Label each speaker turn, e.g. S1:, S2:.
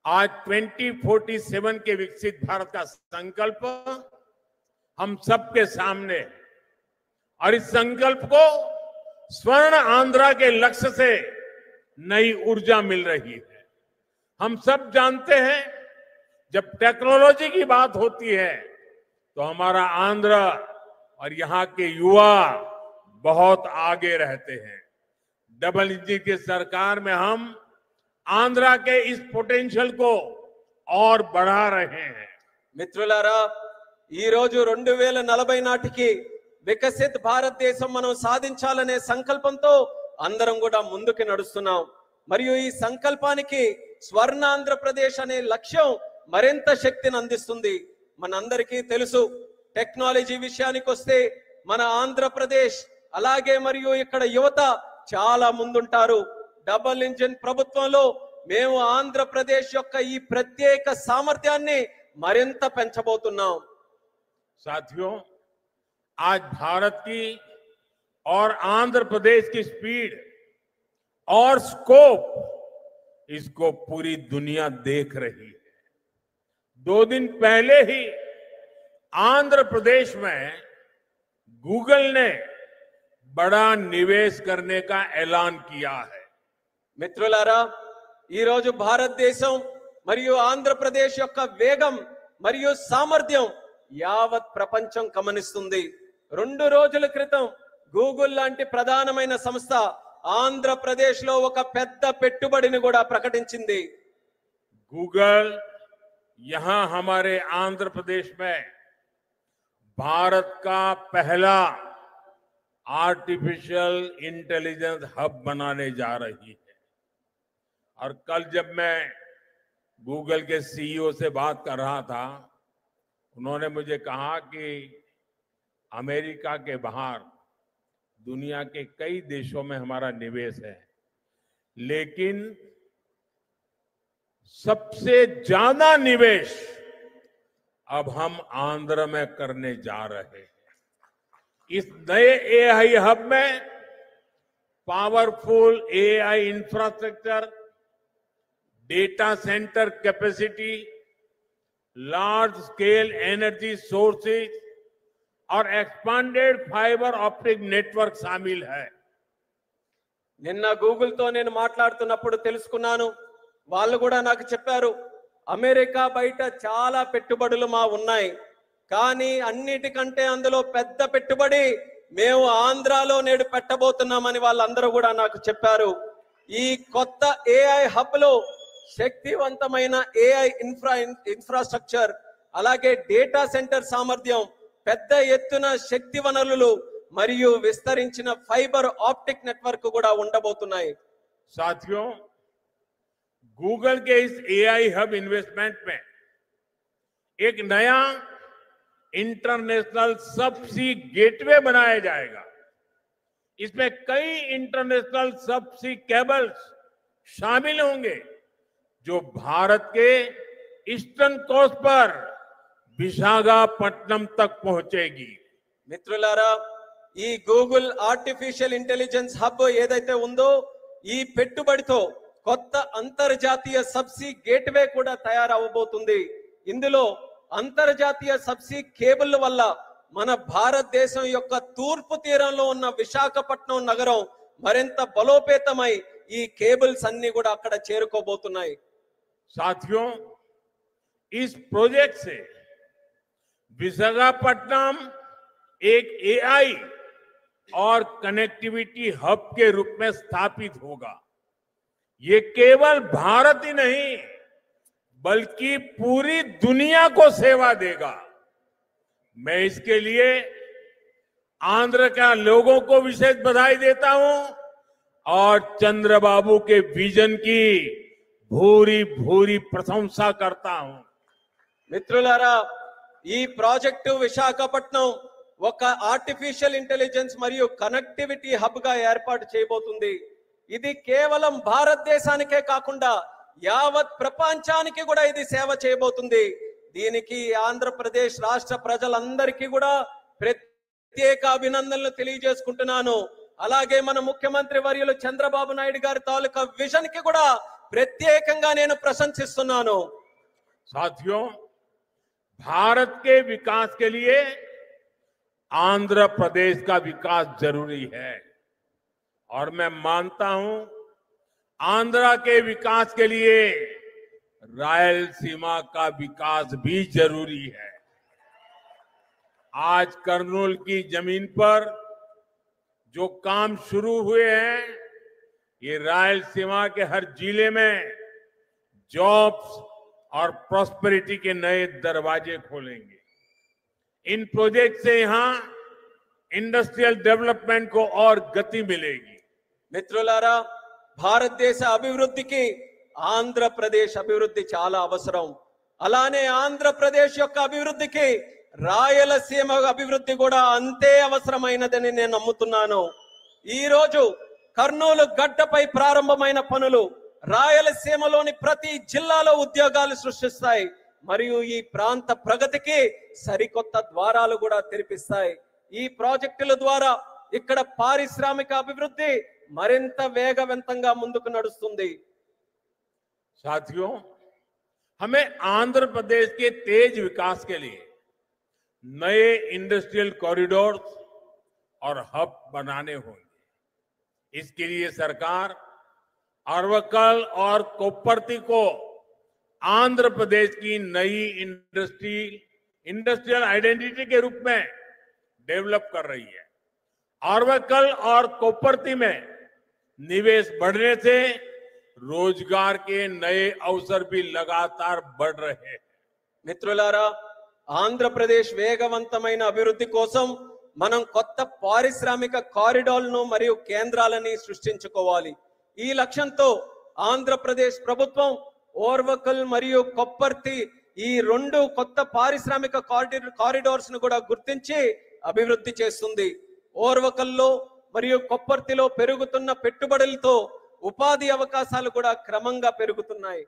S1: आज 2047 के विकसित भारत का संकल्प हम सबके सामने है और इस संकल्प को स्वर्ण आंध्रा के लक्ष्य से नई ऊर्जा मिल रही है। हम सब जानते हैं जब टेक्नोलॉजी की बात होती है तो हमारा आंध्र और यहाँ के युवा बहुत आगे रहते हैं। डबल इंजन की सरकार में हम आंध्रा के इस पोटेंशियल को और बढ़ा रहे हैं।
S2: మిత్రులారా ఈ రోజు 2040 నాటికి వికసిత్ భారతదేశం మనం సాధించాలనే సంకల్పంతో అందరం కూడా ముందుకు నడుస్తున్నాం। మరియు ఈ సంకల్పానికి స్వర్ణాంధ్రప్రదేశ్ అనే లక్ష్యం మరింత శక్తిని అందిస్తుంది। మనందరికీ తెలుసు టెక్నాలజీ విషయానికి వస్తే మన ఆంధ్రప్రదేశ్ అలాగే మరియు ఇక్కడ యువత చాలా ముందుంటారు। డబుల్ ఇంజిన్ ప్రభుత్వంలో మేము ఆంధ్రప్రదేశ్ యొక్క ఈ ప్రత్యేక సామర్థ్యాన్ని మరింత పెంచబోతున్నాం।
S1: साथियों, आज भारत की और आंध्र प्रदेश की स्पीड और स्कोप इसको पूरी दुनिया देख रही है। 2 दिन पहले ही आंध्र प्रदेश में गूगल ने बड़ा निवेश करने का ऐलान किया है।
S2: మిత్రులారా ఈ రోజు భారతదేశం మరియు ఆంధ్రప్రదేశ్ యొక్క వేగం మరియు సామర్థ్యం యావత్ ప్రపంచం గమనిస్తుంది। 2 రోజుల క్రితం గూగుల్ లాంటి ప్రధానమైన సంస్థ ఆంధ్రప్రదేశ్ లో ఒక పెద్ద పెట్టుబడిని కూడా ప్రకటించింది।
S1: गूगल यहां हमारे आंध्र प्रदेश में भारत का पहला आर्टिफिशियल इंटेलिजेंस हब बनाने जा रही है। और कल जब मैं गूगल के सीईओ से बात कर रहा था, उन्होंने मुझे कहा कि अमेरिका के बाहर दुनिया के कई देशों में हमारा निवेश है, लेकिन सबसे ज्यादा निवेश अब हम आंध्र में करने जा रहे हैं। इस नए एआई हब में powerful AI infrastructure, data centre capacity, large scale energy sources और एक्सपांडेड फाइबर ऑप्टिक नेटवर्क शामिल है।
S2: నిన్న గూగుల్ తో నేను మాట్లాడుతున్నప్పుడు తెలుసుకున్నాను, వాళ్ళు కూడా నాకు చెప్పారు అమెరికా బయట చాలా పెట్టుబడులు మా ఉన్నాయి, కానీ అన్నిటికంటే అందులో పెద్ద పెట్టుబడి మేము ఆంధ్రాలో నేడు పెట్టబోతున్నామని వాళ్ళందరూ కూడా నాకు చెప్పారు। ఈ కొత్త ఏఐ హబ్ లో శక్తివంతమైన ఏఐ ఇన్ఫ్రాస్ట్రక్చర్ అలాగే డేటా సెంటర్ సామర్థ్యం, పెద్ద ఎత్తున శక్తి వనరులు మరియు విస్తరించిన ఫైబర్ ఆప్టిక్ నెట్వర్క్ కూడా ఉండబోతున్నాయి।
S1: साथियों, गूगल के इस एआई हब इन्वेस्टमेंट में एक नया इंटरनेशनल सबसी गेटवे बनाया जाएगा। इसमें कई इंटरनेशनल सबसी केबल्स शामिल होंगे जो भारत के ईस्टर्न कोस्ट पर विशाखापट्टनम तक पहुंचेगी।
S2: మిత్రులారా ఈ గూగుల్ ఆర్టిఫిషియల్ ఇంటెలిజెన్స్ హబ్ ఏదైతే ఉందో ఈ పెట్టుబడితో కొత్త అంతర్జాతీయ సబ్సీ గేట్వే కూడా తయారవబోతుంది। ఇందులో అంతర్జాతీయ సబ్సీ కేబుల్ వల్ల మన భారతదేశం యొక్క తూర్పు తీరంలో ఉన్న విశాఖపట్నం నగరం మరింత బలోపేతమై ఈ కేబుల్స్ అన్ని కూడా అక్కడ చేరుకోబోతున్నాయి।
S1: साथियों, इस प्रोजेक्ट से विशाखापट्टनम एक एआई और कनेक्टिविटी हब के रूप में स्थापित होगा। ये केवल भारत ही नहीं बल्कि पूरी दुनिया को सेवा देगा। मैं इसके लिए आंध्र के लोगों को विशेष बधाई देता हूं और चंद्रबाबू के विजन की भूरी भूरी प्रशंसा करता हूं।
S2: మిత్రులారా ఈ ప్రాజెక్టు విశాఖపట్నం ఒక ఆర్టిఫిషియల్ ఇంటెలిజెన్స్ మరియు కనెక్టివిటీ హబ్ గా ఏర్పాటు చేయబోతుంది। ఇది కేవలం భారతదేశానికే కాకుండా యావత్ ప్రపంచానికి కూడా ఇది సేవ చేయబోతుంది। దీనికి ఆంధ్రప్రదేశ్ రాష్ట్ర ప్రజలందరికీ కూడా ప్రత్యేక అభినందనలు తెలియజేసుకుంటున్నాను। అలాగే మన ముఖ్యమంత్రి వర్యులు చంద్రబాబు నాయుడు గారి తాలూకా విజన్ కి కూడా ప్రత్యేకంగా నేను ప్రశంసిస్తున్నాను.
S1: साथियों, भारत के विकास के लिए आंध्र प्रदेश का विकास जरूरी है और मैं मानता हूं आंध्रा के विकास के लिए रायलसीमा का विकास भी जरूरी है। आज कर्नूल की जमीन पर जो काम शुरू हुए हैं, ये रायलसीमा के हर जिले में जॉब्स और प्रॉस्पेरिटी के नए दरवाजे खोलेंगे। इन प्रोजेक्ट से यहां इंडस्ट्रियल डेवलपमेंट को और गति मिलेगी।
S2: మిత్రులారా, భారతదేశ అభివృద్ధికి ఆంధ్రప్రదేశ్ అభివృద్ధి చాలా అవసరం. అలానే ఆంధ్రప్రదేశ్ యొక్క అభివృద్ధికి రాయలసీమ అభివృద్ధి కూడా అంతే అవసరమైనదని నేను నమ్ముతున్నాను. ఈ రోజు కర్నూలు గడ్డపై ప్రారంభమైన పనులు రాయలసీమలోని ప్రతి జిల్లాలో ఉద్యోగాలు సృష్టిస్తాయి మరియు ఈ ప్రాంత ప్రగతికి సరికొత్త ద్వారాలు కూడా తెరిపిస్తాయి. ఈ ప్రాజెక్టుల ద్వారా ఇక్కడ పారిశ్రామిక అభివృద్ధి మరింత వేగవంతంగా ముందుకు నడుస్తుంది.
S1: साथियों, हमें आंध्र प्रदेश के तेज विकास के लिए नए इंडस्ट्रियल कॉरिडोर और हब बनाने होंगे। इसके लिए सरकार अरवक्कल और कोप्परती को आंध्र प्रदेश की नई इंडस्ट्रियल आइडेंटिटी के रूप में डेवलप कर रही है। अरवक्कल और कोप्परती में निवेश बढ़ने से रोजगार के नए अवसर भी लगातार बढ़ रहे हैं।
S2: మిత్రులారా, ఆంధ్రప్రదేశ్ వేగవంతమైన అభివృద్ధి కోసం మనం కొత్త పారిశ్రామిక కారిడార్లను మరియు కేంద్రాలని సృష్టించుకోవాలి. ఈ లక్ష్యంతో ఆంధ్రప్రదేశ్ ప్రభుత్వం ఓర్వకల్ మరియు కొప్పర్తి ఈ రెండు కొత్త పారిశ్రామిక కారిడార్స్ ను కూడా గుర్తించి అభివృద్ధి చేస్తుంది. ఓర్వకల్లో మరియు కొప్పర్తిలో పెరుగుతున్న పెట్టుబడులతో ఉపాధి అవకాశాలు కూడా క్రమంగా పెరుగుతున్నాయి.